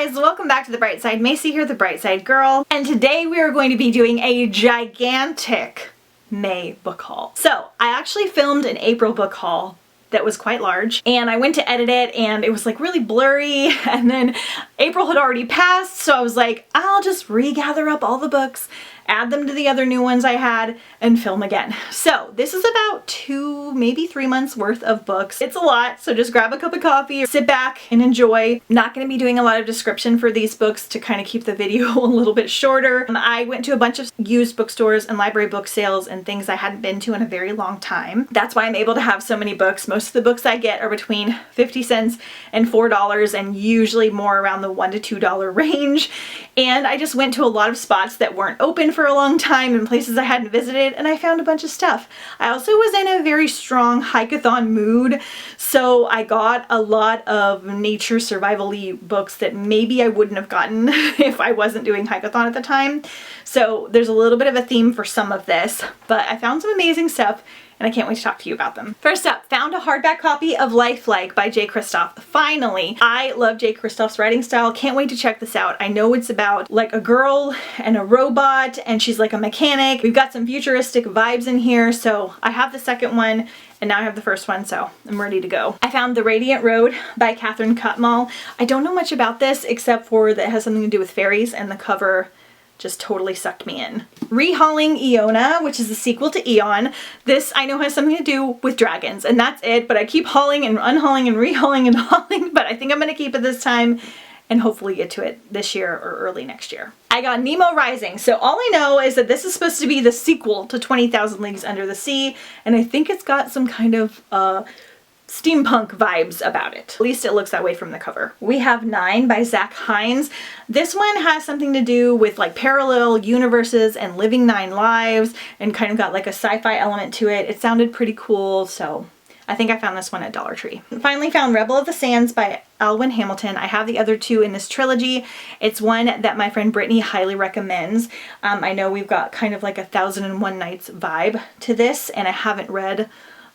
guys, welcome back to The Bright Side. Macy here, The Bright Side Girl, and today we are going to be doing a gigantic May book haul. So I actually filmed an April book haul that was quite large, and I went to edit it and it was like really blurry, and then April had already passed, so I was like, I'll just regather up all the books, add them to the other new ones I had, and film again. So this is about 2, maybe 3 months worth of books. It's a lot, so just grab a cup of coffee, sit back and enjoy. Not going to be doing a lot of description for these books to kind of keep the video a little bit shorter. I went to a bunch of used bookstores and library book sales and things I hadn't been to in a very long time. That's why I'm able to have so many books. Most of the books I get are between 50 cents and $4, and usually more around the $1 to $2 range. And I just went to a lot of spots that weren't open for a long time and places I hadn't visited, and I found a bunch of stuff. I also was in a very strong hike-a-thon mood, so I got a lot of nature survival-y books that maybe I wouldn't have gotten if I wasn't doing hike-a-thon at the time. So there's a little bit of a theme for some of this, but I found some amazing stuff and I can't wait to talk to you about them. First up, found a hardback copy of Lifelike by Jay Kristoff. Finally! I love Jay Kristoff's writing style. Can't wait to check this out. I know it's about like a girl and a robot, and she's like a mechanic. We've got some futuristic vibes in here, so I have the second one and now I have the first one, so I'm ready to go. I found The Radiant Road by Catherine Cutmall. I don't know much about this except for that it has something to do with fairies, and the cover just totally sucked me in. Rehauling Iona, which is the sequel to Eon. This I know has something to do with dragons, and that's it, but I keep hauling and unhauling and rehauling and hauling, but I think I'm gonna keep it this time and hopefully get to it this year or early next year. I got Nemo Rising. So all I know is that this is supposed to be the sequel to 20,000 Leagues Under the Sea, and I think it's got some kind of steampunk vibes about it. At least it looks that way from the cover. We have 9 by Zach Hines. This one has something to do with like parallel universes and living 9 lives, and kind of got like a sci-fi element to it. It sounded pretty cool, so I think I found this one at Dollar Tree. Finally found Rebel of the Sands by Elwyn Hamilton. I have the other 2 in this trilogy. It's one that my friend Brittany highly recommends. I know we've got kind of like a 1001 Nights vibe to this, and I haven't read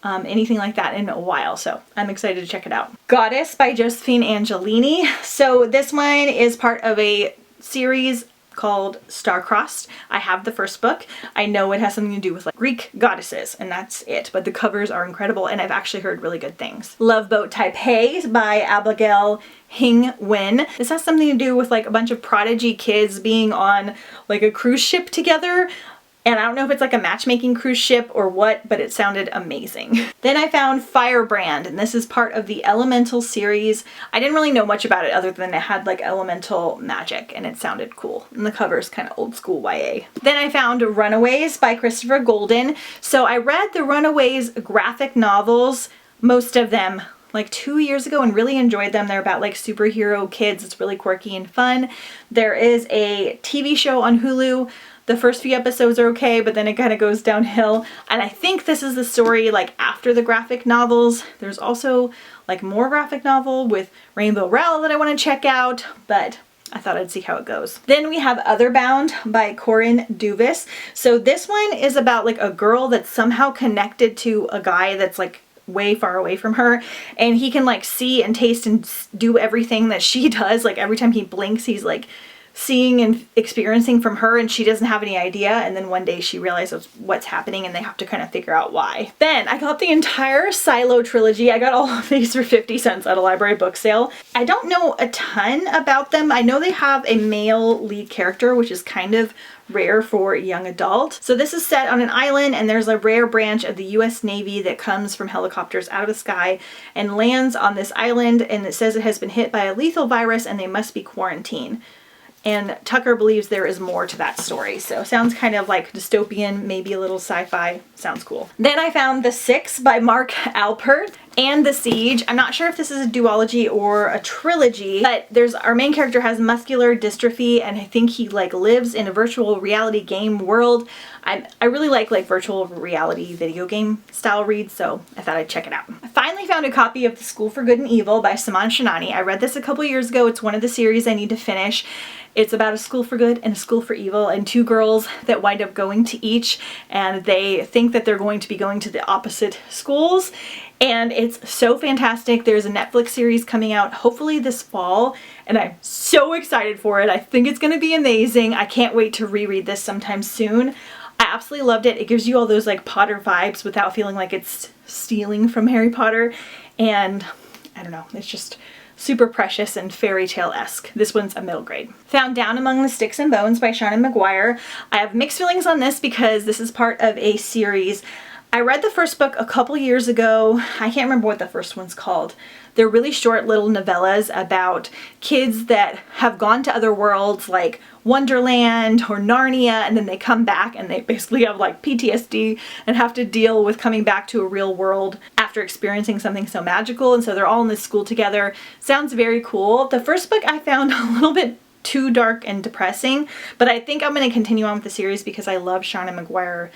anything like that in a while, so I'm excited to check it out. Goddess by Josephine Angelini. So this one is part of a series called Star-Crossed. I have the first book. I know it has something to do with like Greek goddesses, and that's it, but the covers are incredible and I've actually heard really good things. Love Boat Taipei by Abigail Hing Wen. This has something to do with like a bunch of prodigy kids being on like a cruise ship together. And I don't know if it's like a matchmaking cruise ship or what, but it sounded amazing. Then I found Firebrand, and this is part of the Elemental series. I didn't really know much about it other than it had like elemental magic, and it sounded cool. And the cover is kind of old school YA. Then I found Runaways by Christopher Golden. So I read the Runaways graphic novels, most of them, like 2 years ago, and really enjoyed them. They're about like superhero kids. It's really quirky and fun. There is a TV show on Hulu. The first few episodes are okay, but then it kind of goes downhill. And I think this is the story like after the graphic novels. There's also like more graphic novel with Rainbow Rowell that I want to check out, but I thought I'd see how it goes. Then we have Otherbound by Corinne Duvis. So this one is about like a girl that's somehow connected to a guy that's like way far away from her, and he can like see and taste and do everything that she does. Like every time he blinks, he's like seeing and experiencing from her, and she doesn't have any idea, and then one day she realizes what's happening and they have to kind of figure out why. Then I got the entire Silo trilogy. I got all of these for 50 cents at a library book sale. I don't know a ton about them. I know they have a male lead character, which is kind of rare for young adult. So this is set on an island, and there's a rare branch of the US Navy that comes from helicopters out of the sky and lands on this island, and it says it has been hit by a lethal virus and they must be quarantined. And Tucker believes there is more to that story. So sounds kind of like dystopian, maybe a little sci-fi. Sounds cool. Then I found The Six by Mark Alpert and The Siege. I'm not sure if this is a duology or a trilogy, but our main character has muscular dystrophy, and I think he like lives in a virtual reality game world. I really like virtual reality video game style reads, so I thought I'd check it out. I finally found a copy of The School for Good and Evil by Saman Shinani. I read this a couple years ago. It's one of the series I need to finish. It's about a school for good and a school for evil, and 2 girls that wind up going to each, and they think that they're going to be going to the opposite schools, and it's so fantastic. There's a Netflix series coming out hopefully this fall, and I'm so excited for it. I think it's going to be amazing. I can't wait to reread this sometime soon. I absolutely loved it. It gives you all those like Potter vibes without feeling like it's stealing from Harry Potter, and I don't know, it's just super precious and fairy tale-esque. This one's a middle grade. Found Down Among the Sticks and Bones by Seanan McGuire. I have mixed feelings on this because this is part of a series. I read the first book a couple years ago. I can't remember what the first one's called. They're really short little novellas about kids that have gone to other worlds like Wonderland or Narnia, and then they come back and they basically have like PTSD and have to deal with coming back to a real world after experiencing something so magical, and so they're all in this school together. Sounds very cool. The first book I found a little bit too dark and depressing, but I think I'm going to continue on with the series because I love Seanan McGuire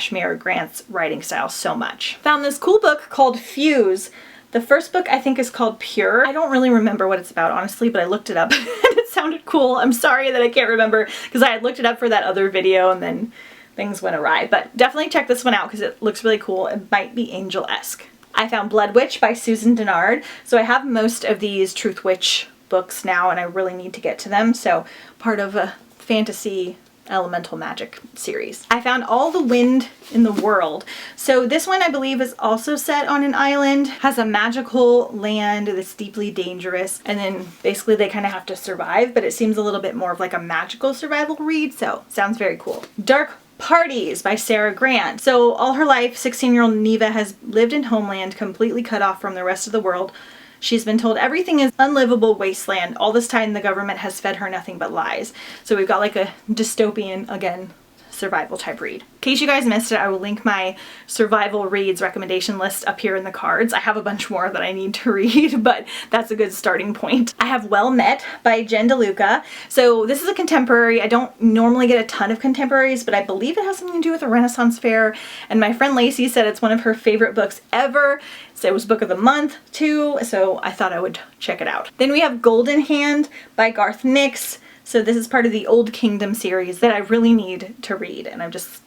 / Mira Grant's writing style so much. Found this cool book called Fuse. The first book I think is called Pure. I don't really remember what it's about, honestly, but I looked it up and it sounded cool. I'm sorry that I can't remember because I had looked it up for that other video and then things went awry. But definitely check this one out because it looks really cool. It might be angel-esque. I found Blood Witch by Susan Dennard. So I have most of these Truth Witch books now and I really need to get to them. So part of a fantasy elemental magic series. I found All the Wind in the World. So this one I believe is also set on an island, has a magical land that's deeply dangerous, and then basically they kind of have to survive, but it seems a little bit more of like a magical survival read, so sounds very cool. Dark Parties by Sarah Grant. So all her life, 16-year-old Neva has lived in Homeland, completely cut off from the rest of the world. She's been told everything is unlivable wasteland. All this time the government has fed her nothing but lies. So we've got like a dystopian, again, survival type read. In case you guys missed it, I will link my survival reads recommendation list up here in the cards. I have a bunch more that I need to read, but that's a good starting point. I have Well Met by Jen DeLuca. So this is a contemporary. I don't normally get a ton of contemporaries, but I believe it has something to do with a Renaissance fair. And my friend Lacey said it's one of her favorite books ever. So it was book of the month too, so I thought I would check it out. Then we have Golden Hand by Garth Nix. So this is part of the Old Kingdom series that I really need to read, and I'm just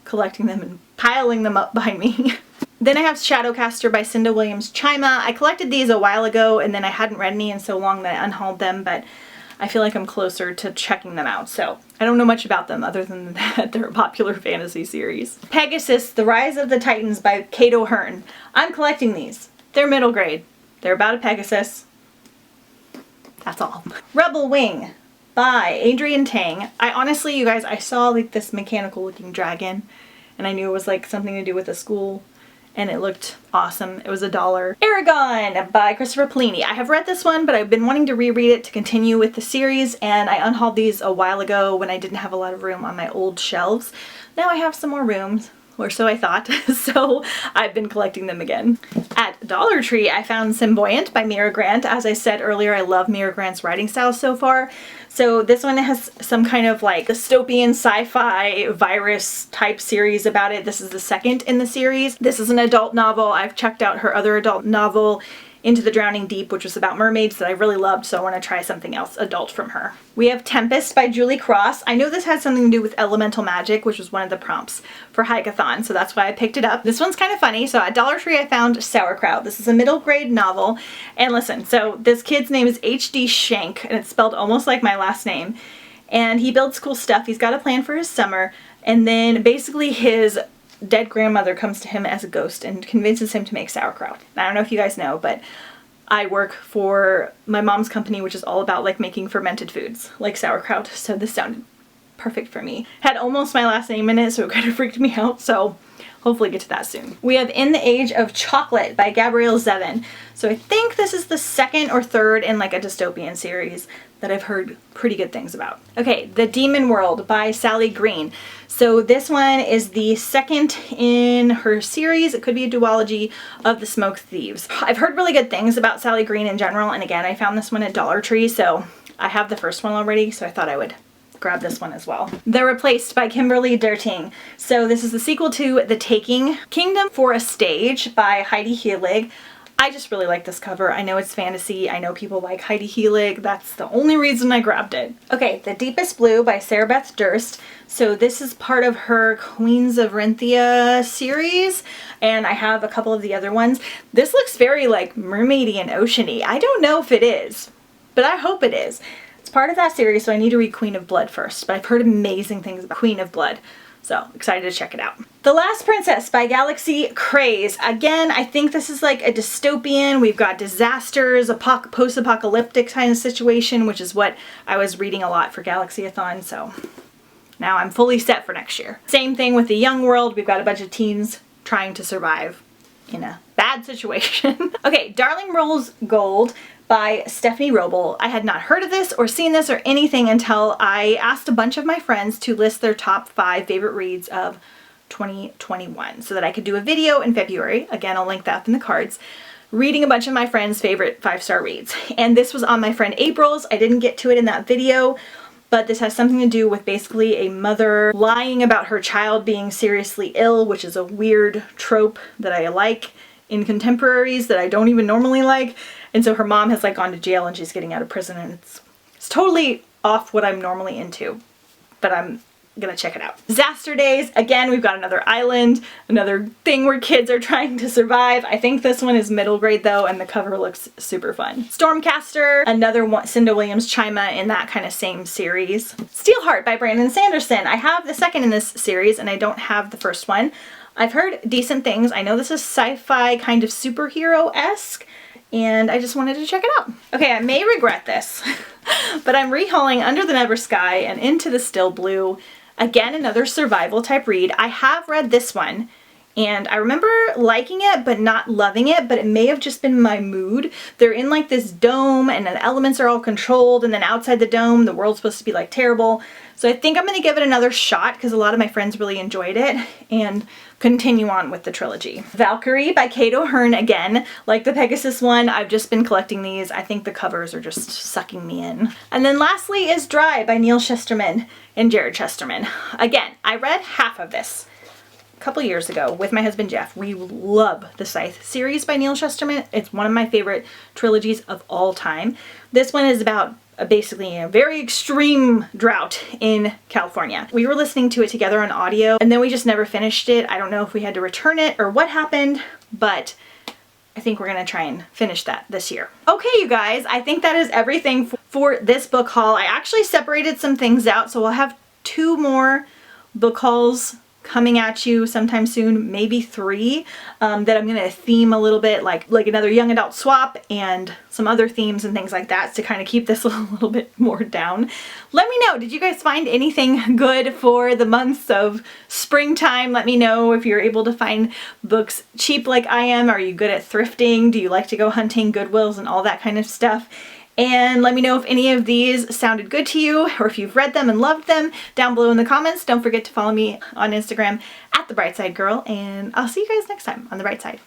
collecting them and piling them up behind me. Then I have Shadowcaster by Cinda Williams Chima. I collected these a while ago and then I hadn't read any in so long that I unhauled them, but I feel like I'm closer to checking them out. So I don't know much about them other than that they're a popular fantasy series. Pegasus, The Rise of the Titans by Kate O'Hearn. I'm collecting these. They're middle grade. They're about a Pegasus. That's all. Rebel Wing by Adrienne Tang. I honestly, you guys, I saw like this mechanical looking dragon and I knew it was like something to do with a school and it looked awesome. It was $1. Aragon by Christopher Polini. I have read this one, but I've been wanting to reread it to continue with the series, and I unhauled these a while ago when I didn't have a lot of room on my old shelves. Now I have some more rooms, or so I thought, so I've been collecting them again. At Dollar Tree, I found Symboyant by Mira Grant. As I said earlier, I love Mira Grant's writing style so far. So this one has some kind of like dystopian sci-fi virus type series about it. This is the second in the series. This is an adult novel. I've checked out her other adult novel, Into the Drowning Deep, which was about mermaids that I really loved, so I want to try something else adult from her. We have Tempest by Julie Cross. I know this had something to do with elemental magic, which was one of the prompts for Hikeathon, so that's why I picked it up. This one's kind of funny. So at Dollar Tree I found Sauerkraut. This is a middle grade novel, and listen, so this kid's name is H.D. Shank, and it's spelled almost like my last name, and he builds cool stuff. He's got a plan for his summer, and then basically his dead grandmother comes to him as a ghost and convinces him to make sauerkraut. I don't know if you guys know, but I work for my mom's company, which is all about like making fermented foods like sauerkraut, so this sounded perfect for me. Had almost my last name in it, so it kind of freaked me out, so hopefully get to that soon. We have In the Age of Chocolate by Gabrielle Zevin. So I think this is the second or third in like a dystopian series that I've heard pretty good things about. Okay, The Demon World by Sally Green. So this one is the second in her series. It could be a duology of The Smoke Thieves. I've heard really good things about Sally Green in general, and again, I found this one at Dollar Tree, so I have the first one already, so I thought I would grab this one as well. The Replaced by Kimberly Derting. So this is the sequel to The Taking. Kingdom for a Stage by Heidi Heelig. I just really like this cover. I know it's fantasy. I know people like Heidi Helig. That's the only reason I grabbed it. Okay, The Deepest Blue by Sarah Beth Durst. So this is part of her Queens of Rinthia series, and I have a couple of the other ones. This looks very like mermaidy and oceany. I don't know if it is, but I hope it is. It's part of that series, so I need to read Queen of Blood first, but I've heard amazing things about Queen of Blood. So excited to check it out. The Last Princess by Galaxy Craze. Again, I think this is like a dystopian. We've got disasters, a post-apocalyptic kind of situation, which is what I was reading a lot for Galaxy-a-thon, so now I'm fully set for next year. Same thing with the young world. We've got a bunch of teens trying to survive in a bad situation. Okay, Darling Rose Gold by Stephanie Roble. I had not heard of this or seen this or anything until I asked a bunch of my friends to list their top 5 favorite reads of 2021 so that I could do a video in February. Again, I'll link that up in the cards. Reading a bunch of my friends' favorite 5-star reads. And this was on my friend April's. I didn't get to it in that video, but this has something to do with basically a mother lying about her child being seriously ill, which is a weird trope that I like in contemporaries that I don't even normally like. And so her mom has like gone to jail and she's getting out of prison, and it's totally off what I'm normally into, but I'm gonna check it out. Disaster Days. Again, we've got another island, another thing where kids are trying to survive. I think this one is middle grade though, and the cover looks super fun. Stormcaster, another one, Cinda Williams Chima in that kind of same series. Steelheart by Brandon Sanderson. I have the second in this series and I don't have the first one. I've heard decent things. I know this is sci-fi kind of superhero-esque, and I just wanted to check it out. Okay, I may regret this, but I'm rehauling Under the Never Sky and Into the Still Blue. Again, another survival type read. I have read this one, and I remember liking it but not loving it, but it may have just been my mood. They're in like this dome and the elements are all controlled, and then outside the dome the world's supposed to be like terrible. So I think I'm going to give it another shot because a lot of my friends really enjoyed it, and continue on with the trilogy. Valkyrie by Kate O'Hearn. Again, like the Pegasus one, I've just been collecting these. I think the covers are just sucking me in. And then lastly is Dry by Neal Shusterman and Jared Shusterman. Again, I read half of this a couple years ago with my husband Jeff. We love the Scythe series by Neal Shusterman. It's one of my favorite trilogies of all time. This one is about basically a very extreme drought in California. We were listening to it together on audio, and then we just never finished it. I don't know if we had to return it or what happened, but I think we're gonna try and finish that this year. Okay, you guys, I think that is everything for this book haul. I actually separated some things out, so we'll have 2 more book hauls coming at you sometime soon, maybe 3, that I'm gonna theme a little bit, like another young adult swap and some other themes and things like that to kind of keep this a little bit more down. Let me know, did you guys find anything good for the months of springtime? Let me know if you're able to find books cheap like I am. Are you good at thrifting? Do you like to go hunting Goodwills and all that kind of stuff? And let me know if any of these sounded good to you, or if you've read them and loved them down below in the comments. Don't forget to follow me on Instagram at The Bright Side Girl, and I'll see you guys next time on The Bright Side.